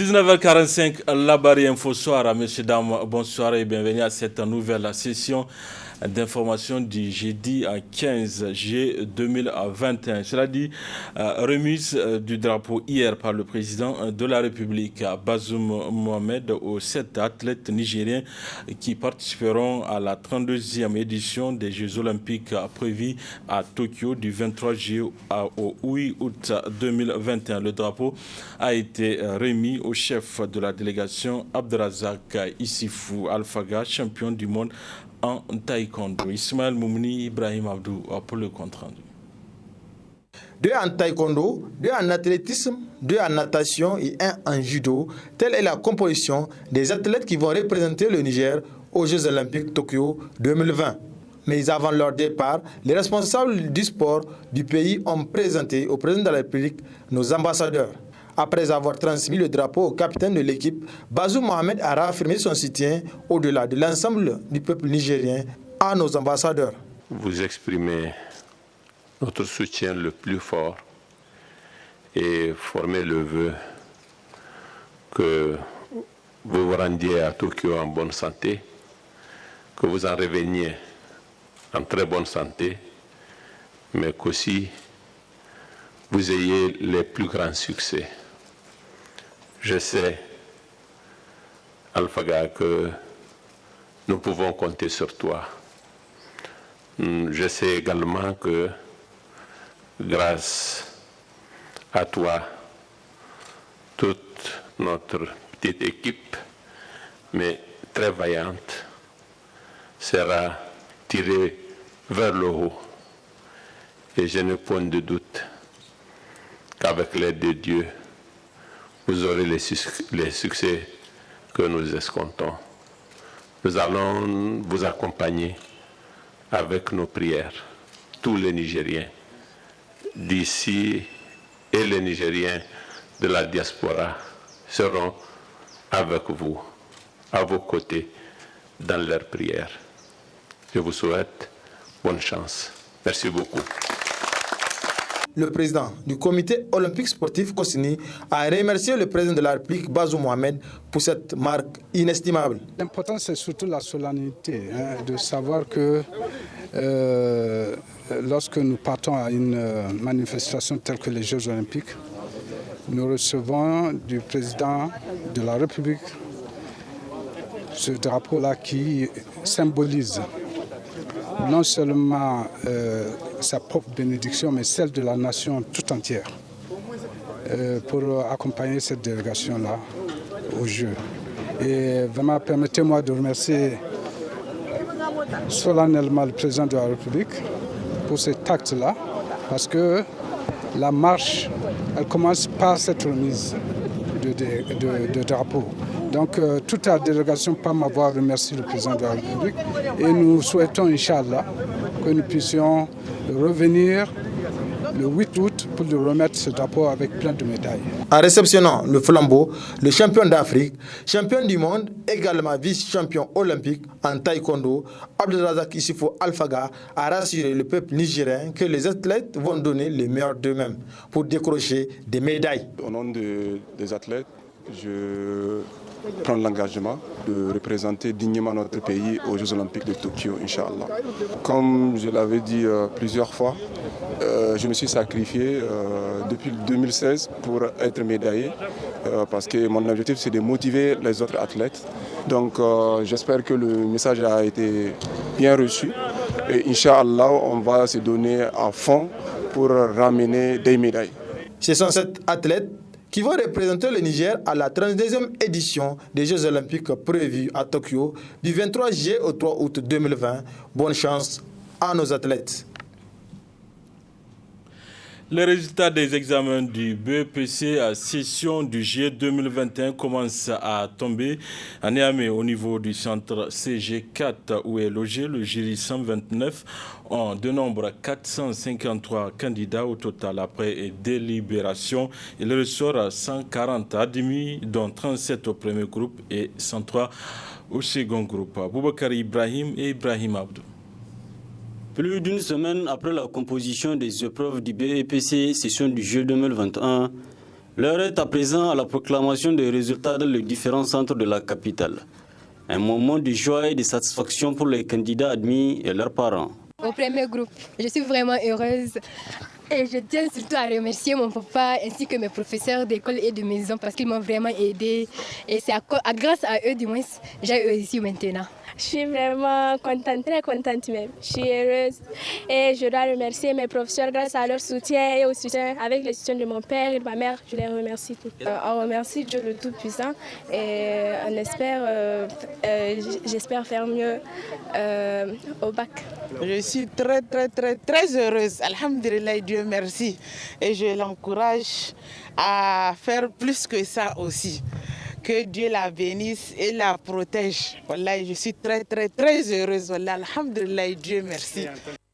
19h45, la barre info soir. Messieurs, dames, bonsoir et bienvenue à cette nouvelle session d'information du jeudi 15 juillet 2021. Cela dit, remise du drapeau hier par le président de la République, Bazoum Mohamed, aux 7 athlètes nigériens qui participeront à la 32e édition des Jeux Olympiques prévus à Tokyo du 23 juillet au 8 août 2021. Le drapeau a été remis au chef de la délégation Abdelrazak Issifou Alfaga, champion du monde en taekwondo. Ismaël Moumouni, Ibrahim Abdou pour le compte rendu. 2 en taekwondo, 2 en athlétisme, 2 en natation et 1 en judo. Telle est la composition des athlètes qui vont représenter le Niger aux Jeux Olympiques Tokyo 2020. Mais avant leur départ, les responsables du sport du pays ont présenté au président de la République nos ambassadeurs. Après avoir transmis le drapeau au capitaine de l'équipe, Bazoum Mohamed a réaffirmé son soutien au-delà de l'ensemble du peuple nigérien à nos ambassadeurs. Vous exprimez notre soutien le plus fort et formez le vœu que vous vous rendiez à Tokyo en bonne santé, que vous en reveniez en très bonne santé, mais qu'aussi vous ayez les plus grands succès. Je sais, Alfaga, que nous pouvons compter sur toi. Je sais également que grâce à toi, toute notre petite équipe, mais très vaillante, sera tirée vers le haut. Et je n'ai point de doute qu'avec l'aide de Dieu, vous aurez les succès que nous escomptons. Nous allons vous accompagner avec nos prières, tous les Nigériens d'ici et les Nigériens de la diaspora seront avec vous, à vos côtés, dans leurs prières. Je vous souhaite bonne chance. Merci beaucoup. Le président du comité olympique sportif Kosini a remercié le président de la République, Bazoum Mohamed, pour cette marque inestimable. L'important, c'est surtout la solennité, de savoir que lorsque nous partons à une manifestation telle que les Jeux olympiques, nous recevons du président de la République ce drapeau-là qui symbolise non seulement sa propre bénédiction, mais celle de la nation tout entière, pour accompagner cette délégation-là aux Jeux. Et vraiment, permettez-moi de remercier solennellement le président de la République pour cet acte-là, parce que la marche, elle commence par cette remise de drapeau. Donc, toute la délégation peut m'avoir remercié le président de la République et nous souhaitons, Inch'Allah, que nous puissions revenir le 8 août pour lui remettre ce drapeau avec plein de médailles. En réceptionnant le flambeau, le champion d'Afrique, champion du monde, également vice-champion olympique en taekwondo, Abdelrazak Issifou Alfaga a rassuré le peuple nigérien que les athlètes vont donner le meilleur d'eux-mêmes pour décrocher des médailles. Au nom des athlètes, je prends l'engagement de représenter dignement notre pays aux Jeux Olympiques de Tokyo, Inch'Allah. Comme je l'avais dit plusieurs fois, je me suis sacrifié depuis 2016 pour être médaillé, parce que mon objectif c'est de motiver les autres athlètes. Donc j'espère que le message a été bien reçu et Inch'Allah on va se donner à fond pour ramener des médailles. Ce sont 7 athlètes qui vont représenter le Niger à la 32e édition des Jeux Olympiques prévus à Tokyo du 23 juillet au 3 août 2020. Bonne chance à nos athlètes. Les résultats des examens du BEPC à session du juillet 2021 commencent à tomber à Niamey au niveau du centre CG4 où est logé le jury 129 en de nombre 453 candidats au total. Après délibération, il ressort 140 admis dont 37 au premier groupe et 103 au second groupe. Boubacar Ibrahim et Ibrahim Abdou. Plus d'une semaine après la composition des épreuves du BEPC session du jeu 2021, L'heure est à présent à la proclamation des résultats dans les différents centres de la capitale. Un moment de joie et de satisfaction pour les candidats admis et leurs parents. Au premier groupe, je suis vraiment heureuse et je tiens surtout à remercier mon papa ainsi que mes professeurs d'école et de maison parce qu'ils m'ont vraiment aidée et c'est grâce à eux du moins j'ai réussi maintenant. Je suis vraiment contente, très contente même. Je suis heureuse et je dois remercier mes professeurs grâce à leur soutien et au soutien avec le soutien de mon père et de ma mère. Je les remercie tous. On remercie Dieu le Tout-Puissant et on espère, j'espère faire mieux au bac. Je suis très heureuse. Alhamdulillah, Dieu merci. Et je l'encourage à faire plus que ça aussi. Que Dieu la bénisse et la protège. Voilà, je suis très heureuse. Voilà, alhamdulillah, Dieu merci.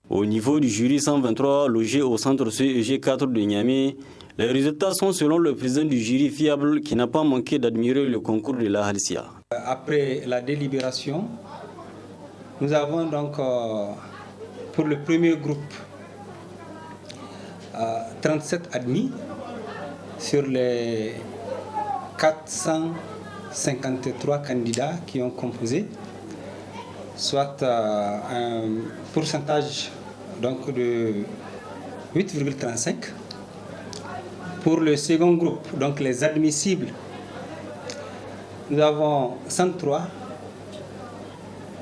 Au niveau du jury 123 logé au centre CEG 4 de Niamey, les résultats sont selon le président du jury fiable qui n'a pas manqué d'admirer le concours de la Halcia. Après la délibération, nous avons donc pour le premier groupe 37 admis sur les 453 candidats qui ont composé, soit un pourcentage donc de 8,35. Pour le second groupe, donc les admissibles, nous avons 103,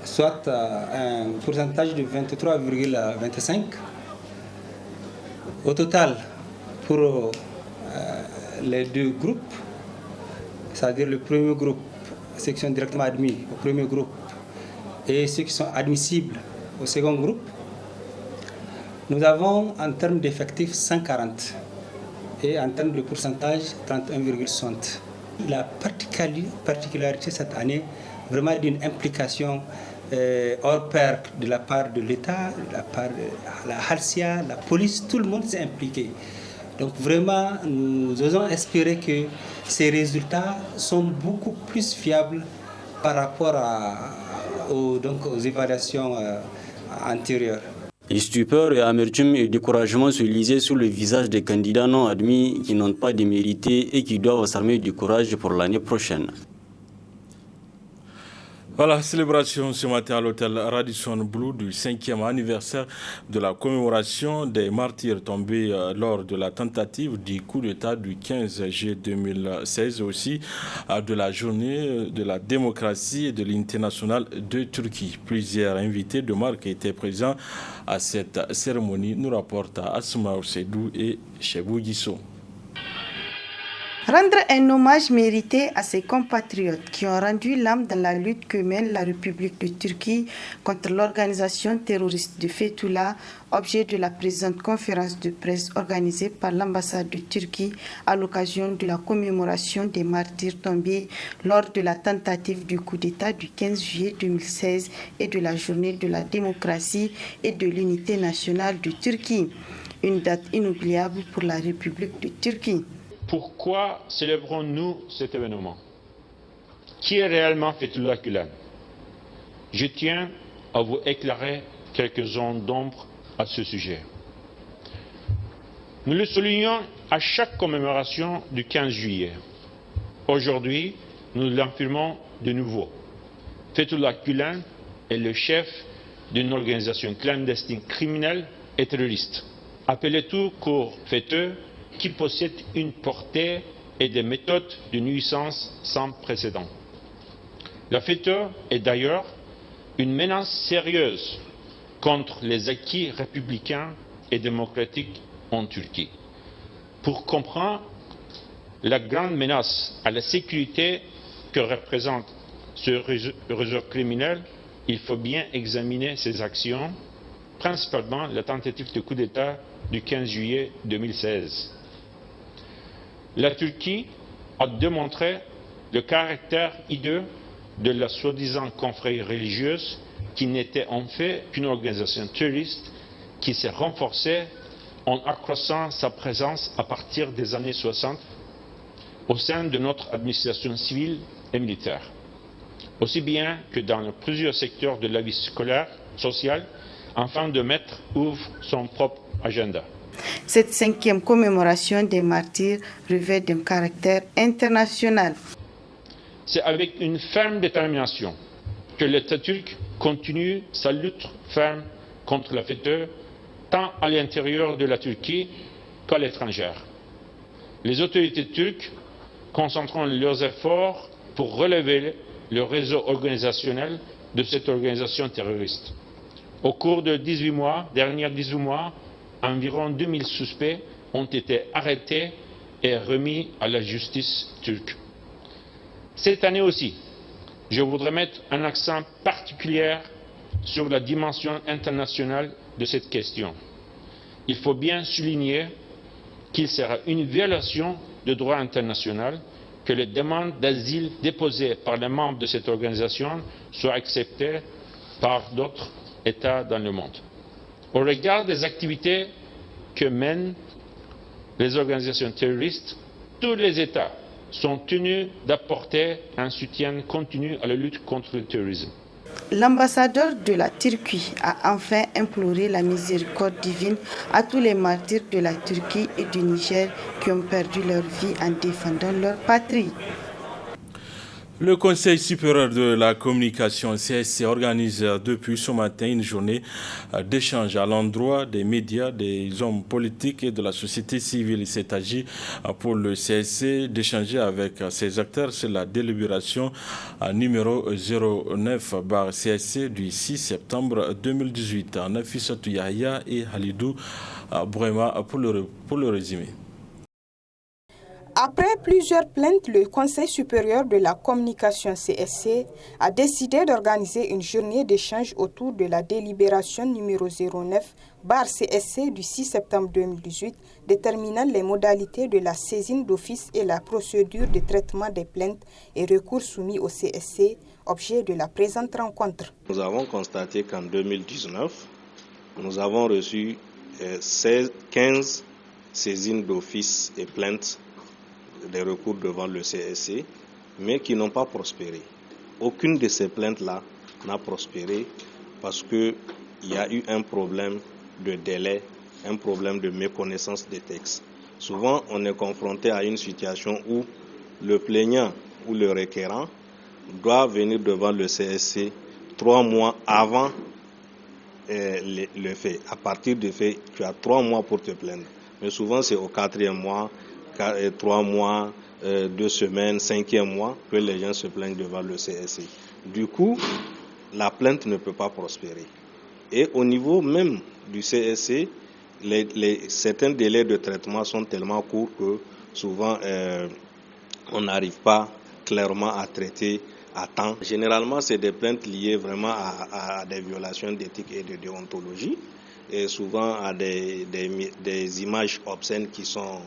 soit un pourcentage de 23,25. Au total, pour les deux groupes, c'est-à-dire le premier groupe, ceux qui sont directement admis au premier groupe, et ceux qui sont admissibles au second groupe, nous avons en termes d'effectifs 140 et en termes de pourcentage 31,60. La particularité cette année, vraiment d'une implication hors pair de la part de l'État, de la part de la Halcia, la police, tout le monde s'est impliqué. Donc vraiment, nous osons espérer que ces résultats sont beaucoup plus fiables par rapport aux évaluations antérieures. Stupeur et amertume et découragement se lisaient sur le visage des candidats non admis qui n'ont pas démérité et qui doivent s'armer du courage pour l'année prochaine. Voilà, célébration ce matin à l'hôtel Radisson Blu du 5e anniversaire de la commémoration des martyrs tombés lors de la tentative du coup d'État du 15 juillet 2016, aussi de la journée de la démocratie et de l'unité nationale de Turquie. Plusieurs invités de marque étaient présents à cette cérémonie, nous rapporte Asma Ousseidou et Chebou Guissou. Rendre un hommage mérité à ses compatriotes qui ont rendu l'âme dans la lutte que mène la République de Turquie contre l'organisation terroriste de Fethullah, objet de la présente conférence de presse organisée par l'ambassade de Turquie à l'occasion de la commémoration des martyrs tombés lors de la tentative du coup d'État du 15 juillet 2016 et de la journée de la démocratie et de l'unité nationale de Turquie. Une date inoubliable pour la République de Turquie. Pourquoi célébrons-nous cet événement? Qui est réellement Fethullah Gülen? Je tiens à vous éclairer quelques zones d'ombre à ce sujet. Nous le soulignons à chaque commémoration du 15 juillet. Aujourd'hui, nous l'affirmons de nouveau. Fethullah Gülen est le chef d'une organisation clandestine criminelle et terroriste, appelée tout court FETÖ, qui possède une portée et des méthodes de nuisance sans précédent. La FETÖ est d'ailleurs une menace sérieuse contre les acquis républicains et démocratiques en Turquie. Pour comprendre la grande menace à la sécurité que représente ce réseau criminel, il faut bien examiner ses actions, principalement la tentative de coup d'État du 15 juillet 2016. La Turquie a démontré le caractère hideux de la soi-disant confrérie religieuse qui n'était en fait qu'une organisation terroriste qui s'est renforcée en accroissant sa présence à partir des années 60 au sein de notre administration civile et militaire, aussi bien que dans plusieurs secteurs de la vie scolaire, sociale, afin de mettre ouvre son propre agenda. Cette 5e commémoration des martyrs revêt d'un caractère international. C'est avec une ferme détermination que l'État turc continue sa lutte ferme contre la FETÖ, tant à l'intérieur de la Turquie qu'à l'étranger. Les autorités turques concentreront leurs efforts pour relever le réseau organisationnel de cette organisation terroriste. Au cours de 18 mois, environ 2000 suspects ont été arrêtés et remis à la justice turque. Cette année aussi, je voudrais mettre un accent particulier sur la dimension internationale de cette question. Il faut bien souligner qu'il sera une violation du droit international que les demandes d'asile déposées par les membres de cette organisation soient acceptées par d'autres États dans le monde. Au regard des activités que mènent les organisations terroristes, tous les États sont tenus d'apporter un soutien continu à la lutte contre le terrorisme. L'ambassadeur de la Turquie a enfin imploré la miséricorde divine à tous les martyrs de la Turquie et du Niger qui ont perdu leur vie en défendant leur patrie. Le Conseil supérieur de la communication CSC organise depuis ce matin une journée d'échange à l'endroit des médias, des hommes politiques et de la société civile. Il s'est agi pour le CSC d'échanger avec ses acteurs sur la délibération numéro 09/CSC du 6 septembre 2018. Nafissatou Yahya et Halidou Brema pour le résumé. Après plusieurs plaintes, le Conseil supérieur de la communication CSC a décidé d'organiser une journée d'échange autour de la délibération numéro 09/CSC du 6 septembre 2018 déterminant les modalités de la saisine d'office et la procédure de traitement des plaintes et recours soumis au CSC, objet de la présente rencontre. Nous avons constaté qu'en 2019, nous avons reçu 15 saisines d'office et plaintes des recours devant le CSC, mais qui n'ont pas prospéré. Aucune de ces plaintes-là n'a prospéré parce qu'il y a eu un problème de délai, un problème de méconnaissance des textes. Souvent, on est confronté à une situation où le plaignant ou le requérant doit venir devant le CSC 3 mois avant le fait. À partir du fait, tu as 3 mois pour te plaindre. Mais souvent, c'est au 4e mois, 3 mois, 2 semaines, 5e mois que les gens se plaignent devant le CSC. Du coup, la plainte ne peut pas prospérer. Et au niveau même du CSC, certains délais de traitement sont tellement courts que souvent on n'arrive pas clairement à traiter à temps. Généralement, c'est des plaintes liées vraiment à des violations d'éthique et de déontologie et souvent à des images obscènes qui sont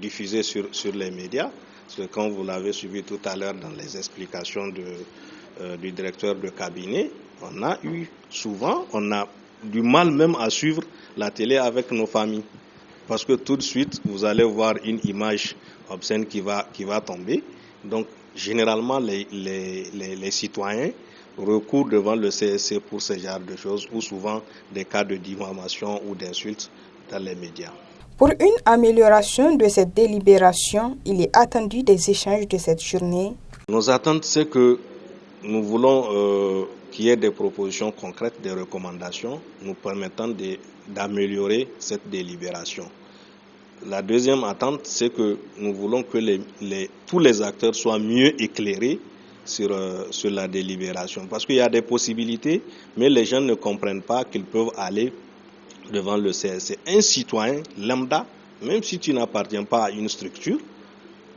diffusées sur les médias. Parce que quand vous l'avez suivi tout à l'heure dans les explications du directeur de cabinet, on a du mal même à suivre la télé avec nos familles. Parce que tout de suite, vous allez voir une image obscène qui va tomber. Donc, généralement, les citoyens recourent devant le CSC pour ce genre de choses, ou souvent des cas de diffamation ou d'insultes dans les médias. Pour une amélioration de cette délibération, il est attendu des échanges de cette journée. Nos attentes, c'est que nous voulons qu'il y ait des propositions concrètes, des recommandations nous permettant d'améliorer cette délibération. La deuxième attente, c'est que nous voulons que tous les acteurs soient mieux éclairés sur la délibération. Parce qu'il y a des possibilités, mais les gens ne comprennent pas qu'ils peuvent aller devant le CSC. Un citoyen lambda, même si tu n'appartiens pas à une structure,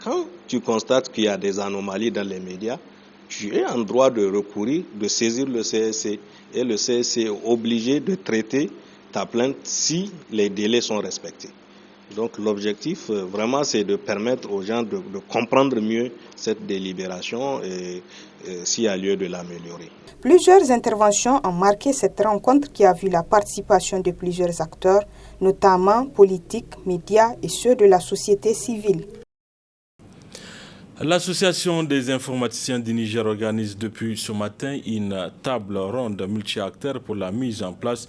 quand tu constates qu'il y a des anomalies dans les médias, tu es en droit de recourir, de saisir le CSC. Et le CSC est obligé de traiter ta plainte si les délais sont respectés. Donc l'objectif, vraiment, c'est de permettre aux gens de comprendre mieux cette délibération et s'il y a lieu de l'améliorer. Plusieurs interventions ont marqué cette rencontre qui a vu la participation de plusieurs acteurs, notamment politiques, médias et ceux de la société civile. L'Association des informaticiens du Niger organise depuis ce matin une table ronde multi-acteurs pour la mise en place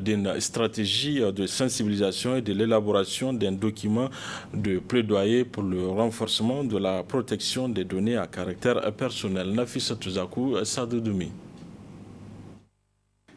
d'une stratégie de sensibilisation et de l'élaboration d'un document de plaidoyer pour le renforcement de la protection des données à caractère personnel. Nafissa Touzakou, Sadoudoumi.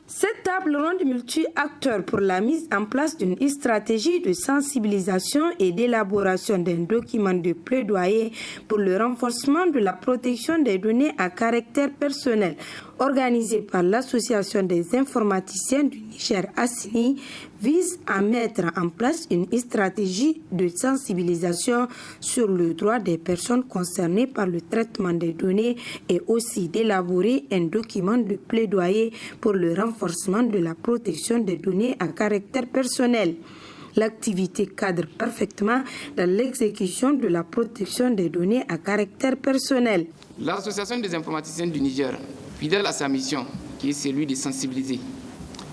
Cette table ronde multi-acteurs pour la mise en place d'une stratégie de sensibilisation et d'élaboration d'un document de plaidoyer pour le renforcement de la protection des données à caractère personnel, organisée par l'Association des informaticiens du Niger ASINI, vise à mettre en place une stratégie de sensibilisation sur le droit des personnes concernées par le traitement des données et aussi d'élaborer un document de plaidoyer pour le renforcement de la protection des données à caractère personnel. L'activité cadre parfaitement dans l'exécution de la protection des données à caractère personnel. L'Association des informaticiens du Niger, fidèle à sa mission, qui est celui de sensibiliser,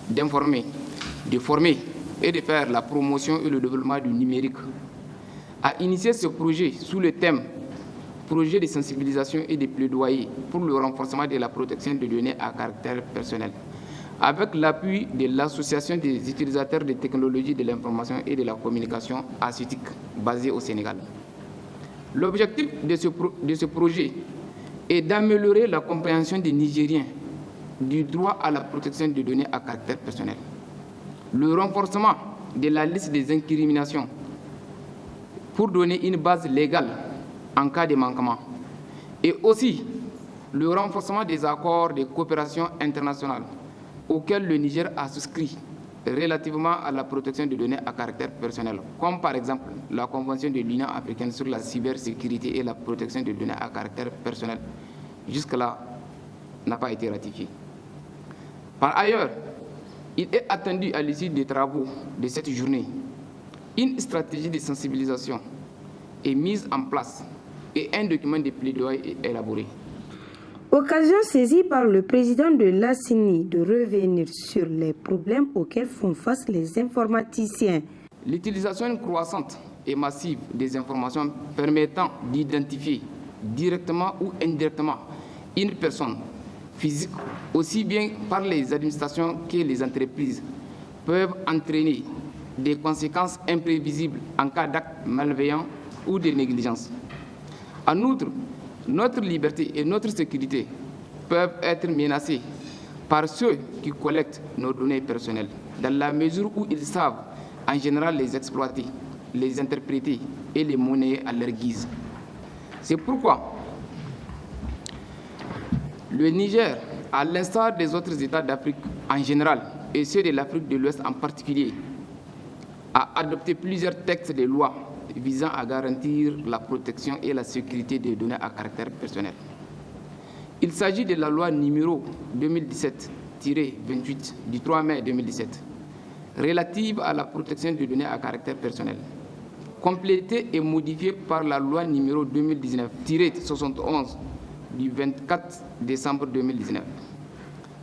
d'informer, de former et de faire la promotion et le développement du numérique, a initié ce projet sous le thème projet de sensibilisation et de plaidoyer pour le renforcement de la protection des données à caractère personnel, avec l'appui de l'Association des utilisateurs des technologies de l'information et de la communication ASUTIC, basée au Sénégal. L'objectif de ce projet est d'améliorer la compréhension des Nigériens du droit à la protection des données à caractère personnel, le renforcement de la liste des incriminations pour donner une base légale en cas de manquement, et aussi le renforcement des accords de coopération internationale auxquels le Niger a souscrit relativement à la protection des données à caractère personnel, comme par exemple la Convention de l'Union africaine sur la cybersécurité et la protection des données à caractère personnel, jusque-là n'a pas été ratifiée. Par ailleurs, il est attendu à l'issue des travaux de cette journée, une stratégie de sensibilisation est mise en place et un document de plaidoyer est élaboré. Occasion saisie par le président de l'ASINI de revenir sur les problèmes auxquels font face les informaticiens. L'utilisation croissante et massive des informations permettant d'identifier directement ou indirectement une personne physique, aussi bien par les administrations que les entreprises, peuvent entraîner des conséquences imprévisibles en cas d'actes malveillants ou de négligence. En outre, notre liberté et notre sécurité peuvent être menacées par ceux qui collectent nos données personnelles, dans la mesure où ils savent en général les exploiter, les interpréter et les monnayer à leur guise. C'est pourquoi le Niger, à l'instar des autres États d'Afrique en général et ceux de l'Afrique de l'Ouest en particulier, a adopté plusieurs textes de loi visant à garantir la protection et la sécurité des données à caractère personnel. Il s'agit de la loi numéro 2017-28 du 3 mai 2017 relative à la protection des données à caractère personnel, complétée et modifiée par la loi numéro 2019-71 du 24 décembre 2019.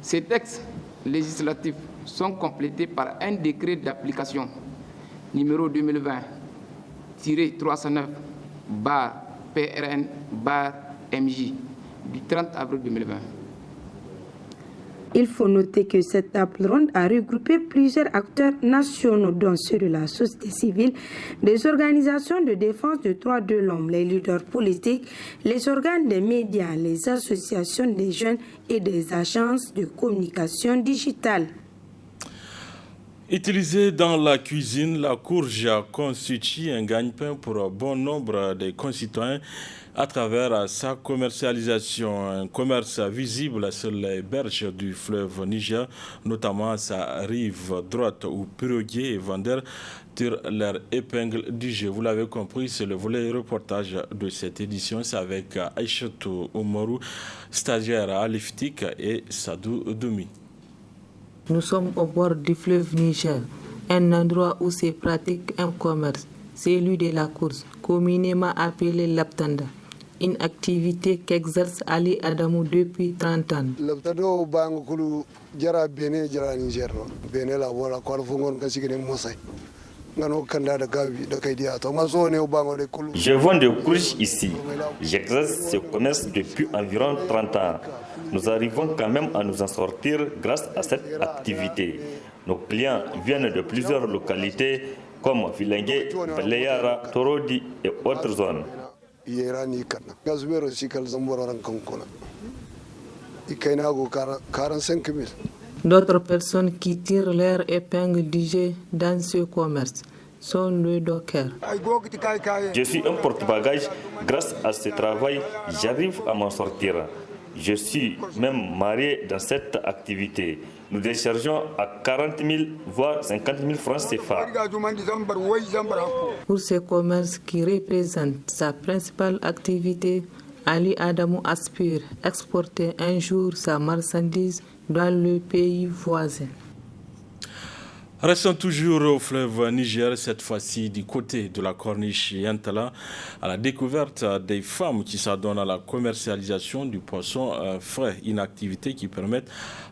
Ces textes législatifs sont complétés par un décret d'application numéro 2020-309-PRN-MJ du 30 avril 2020. Il faut noter que cette table ronde a regroupé plusieurs acteurs nationaux, dont ceux de la société civile, des organisations de défense des droits de l'homme, les leaders politiques, les organes des médias, les associations des jeunes et des agences de communication digitale. Utilisée dans la cuisine, la courge constitue un gagne-pain pour bon nombre de concitoyens à travers sa commercialisation. Un commerce visible sur les berges du fleuve Niger, notamment à sa rive droite où piroguiers et vendeurs tirent leur épingle du jeu. Vous l'avez compris, c'est le volet reportage de cette édition. C'est avec Aïchatou Oumarou, stagiaire à l'IFTIC, et Sadou Doumi. Nous sommes au bord du fleuve Niger, un endroit où se pratique un commerce, celui de la course, communément appelé l'Aptanda, une activité qu'exerce Ali Adamou depuis 30 ans. L'Aptanda bangukulu jara bene jara Niger, bene la wala kwal fongon kasigene mosay. Je vends des couches ici. J'exerce ce commerce depuis environ 30 ans. Nous arrivons quand même à nous en sortir grâce à cette activité. Nos clients viennent de plusieurs localités comme Filengue, Baleyara, Torodi et autres zones. D'autres personnes qui tirent leur épingle du jeu dans ce commerce sont les dockers. Je suis un porte-bagages. Grâce à ce travail, j'arrive à m'en sortir. Je suis même marié dans cette activité. Nous déchargeons à 40 000 voire 50 000 francs CFA. Pour ce commerce qui représente sa principale activité, Ali Adamou aspire exporter un jour sa marchandise dans le pays voisin. Restons toujours au fleuve Niger, cette fois-ci du côté de la corniche Yantala, à la découverte des femmes qui s'adonnent à la commercialisation du poisson frais, une activité qui permet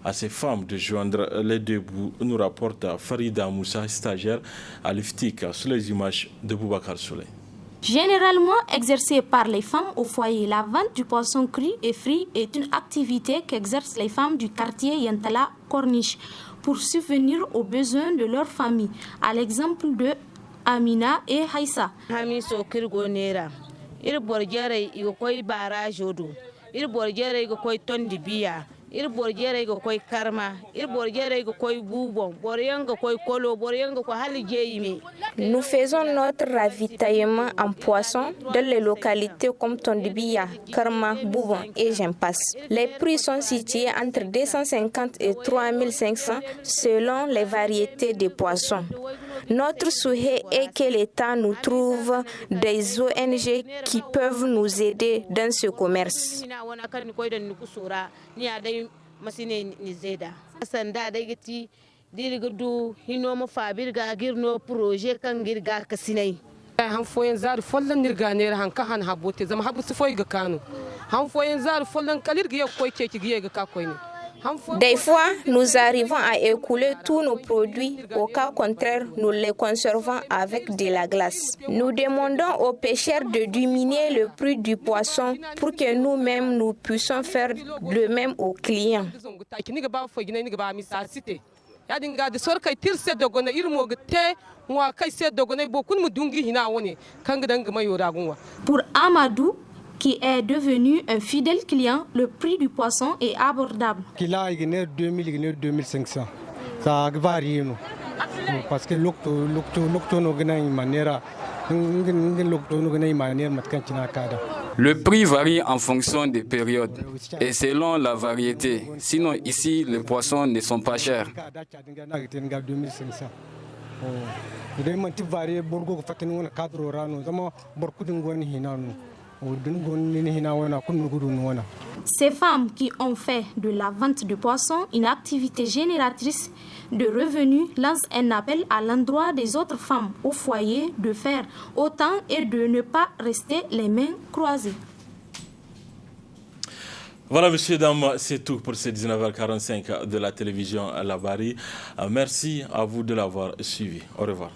à ces femmes de joindre les deux bouts, nous rapporte Farida Moussa, stagiaire à l'IFTIC, sur les images de Boubacar Souley. Généralement exercée par les femmes au foyer, la vente du poisson cru et frit est une activité qu'exercent les femmes du quartier Yantala Corniche pour subvenir aux besoins de leur famille, à l'exemple de Amina et Haïssa. Nous faisons notre ravitaillement en poisson dans les localités comme Tondibia, Karma, Boubon et j'en passe. Les prix sont situés entre 250 et 3500 selon les variétés de poissons. Notre souhait est que l'État nous trouve des ONG qui peuvent nous aider dans ce commerce. Des fois, nous arrivons à écouler tous nos produits. Au cas contraire, nous les conservons avec de la glace. Nous demandons aux pêcheurs de diminuer le prix du poisson pour que nous-mêmes nous puissions faire le même aux clients. Pour Amadou, qui est devenu un fidèle client, le prix du poisson est abordable. Ça varie, parce que le prix varie en fonction des périodes et selon la variété. Sinon, ici, les poissons ne sont pas chers. Ces femmes qui ont fait de la vente de poissons une activité génératrice de revenus lancent un appel à l'endroit des autres femmes au foyer de faire autant et de ne pas rester les mains croisées. Voilà, messieurs, dames, c'est tout pour ces 19h45 de la télévision Labari. Merci à vous de l'avoir suivi. Au revoir.